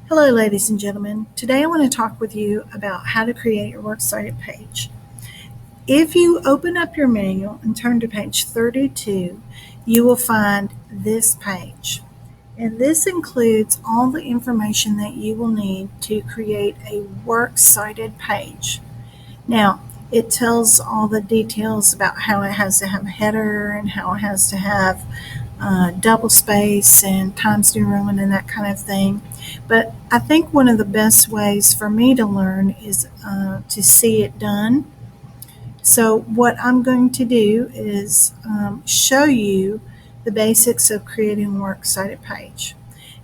Hello, ladies and gentlemen. Today I want to talk with you about how to create your Works Cited page. If you open up your manual and turn to page 32, you will find this page. And this includes all the information that you will need to create a Works Cited page. Now, it tells all the details about how it has to have a header and how it has to have double space and Times New Roman and that kind of thing. But I think one of the best ways for me to learn is to see it done. So, what I'm going to do is show you the basics of creating a Works Cited page.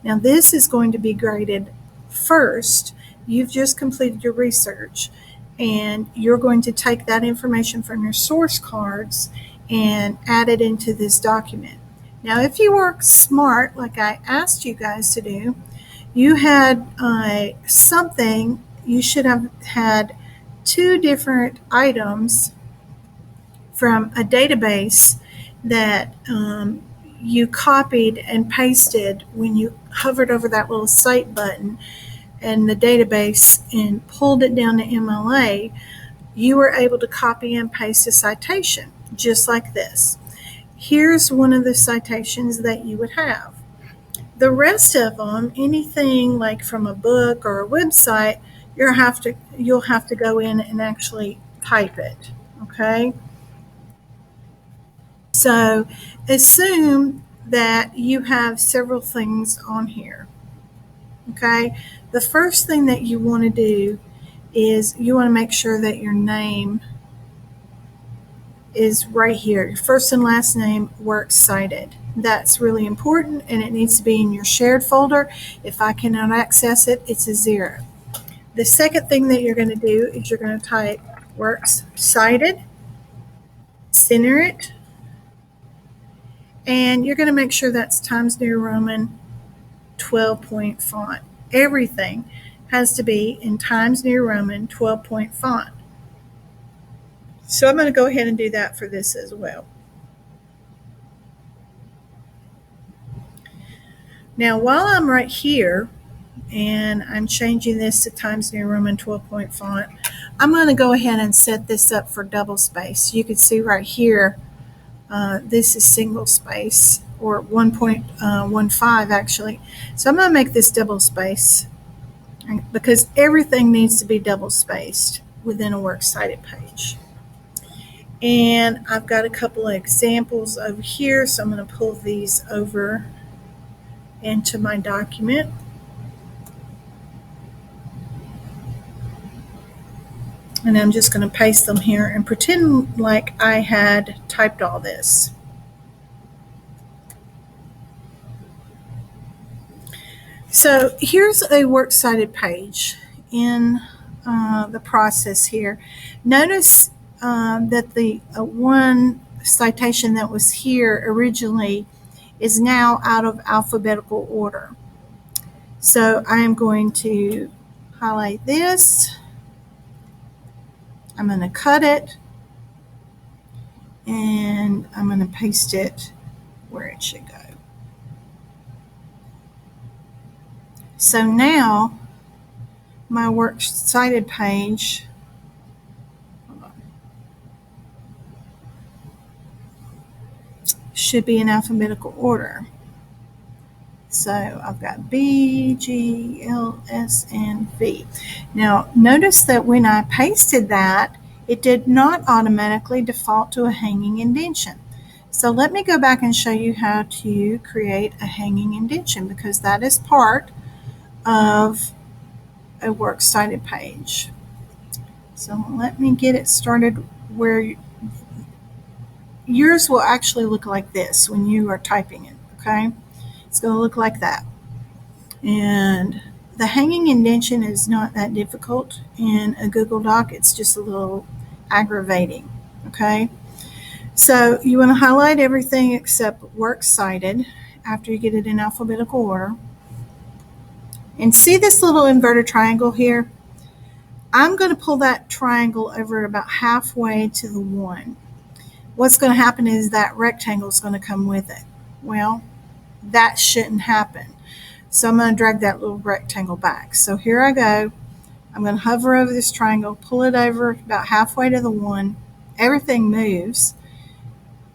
Now, this is going to be graded first. You've just completed your research, and you're going to take that information from your source cards and add it into this document. Now, if you work smart, like I asked you guys to do, you had something, you should have had two different items from a database that you copied and pasted when you hovered over that little cite button and the database and pulled it down to MLA. You were able to copy and paste a citation just like this. Here's one of the citations that you would have. The rest of them, anything like from a book or a website, you'll have to go in and actually type it. Okay? So assume that you have several things on here. Okay? The first thing that you want to do is you want to make sure that your name is right here. Your first and last name, Works Cited. That's really important, and it needs to be in your shared folder. If I cannot access it, it's a 0. The second thing that you're going to do is you're going to type Works Cited, center it, and you're going to make sure that's Times New Roman 12-point font. Everything has to be in Times New Roman 12-point font. So I'm going to go ahead and do that for this as well. Now, while I'm right here and I'm changing this to Times New Roman 12-point font, I'm going to go ahead and set this up for double space. You can see right here, this is single space, or 1.15 actually. So I'm going to make this double space because everything needs to be double spaced within a Works Cited page. And I've got a couple of examples over here, so I'm going to pull these over into my document. And I'm just going to paste them here and pretend like I had typed all this. So here's a Works Cited page in the process here. Notice that the one citation that was here originally is now out of alphabetical order. So I am going to highlight this. I'm going to cut it, and I'm going to paste it where it should go. So now my Works Cited page, should be in alphabetical order. So I've got B, G, L, S, and V. Now notice that when I pasted that, it did not automatically default to a hanging indentation. So let me go back and show you how to create a hanging indentation, because that is part of a Works Cited page. So let me get it started where yours will actually look like this when you are typing it, okay? It's going to look like that. And the hanging indentation is not that difficult in a Google Doc. It's just a little aggravating, okay? So you want to highlight everything except Works Cited after you get it in alphabetical order. And see this little inverted triangle here? I'm going to pull that triangle over about halfway to the 1. What's going to happen is that rectangle is going to come with it. Well, that shouldn't happen. So I'm going to drag that little rectangle back. So here I go. I'm going to hover over this triangle, pull it over about halfway to the 1. Everything moves.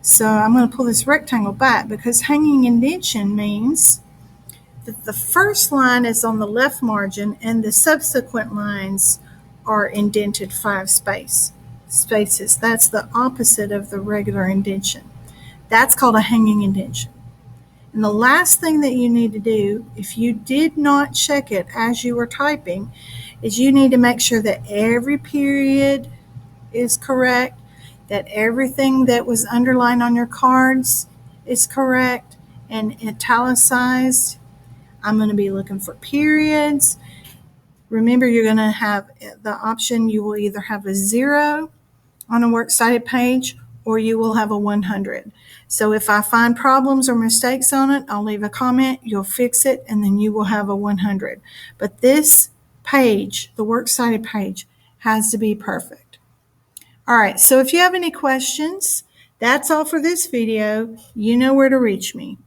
So I'm going to pull this rectangle back because hanging indentation means that the first line is on the left margin and the subsequent lines are indented 5 spaces. That's the opposite of the regular indentation. That's called a hanging indentation. And the last thing that you need to do, if you did not check it as you were typing, is you need to make sure that every period is correct, that everything that was underlined on your cards is correct and italicized. I'm going to be looking for periods. Remember, you're going to have the option, you will either have a 0 on a Works Cited page or you will have a 100. So if I find problems or mistakes on it, I'll leave a comment, you'll fix it, and then you will have a 100. But this page, the Works Cited page, has to be perfect. All right, so if you have any questions, that's all for this video. You know where to reach me.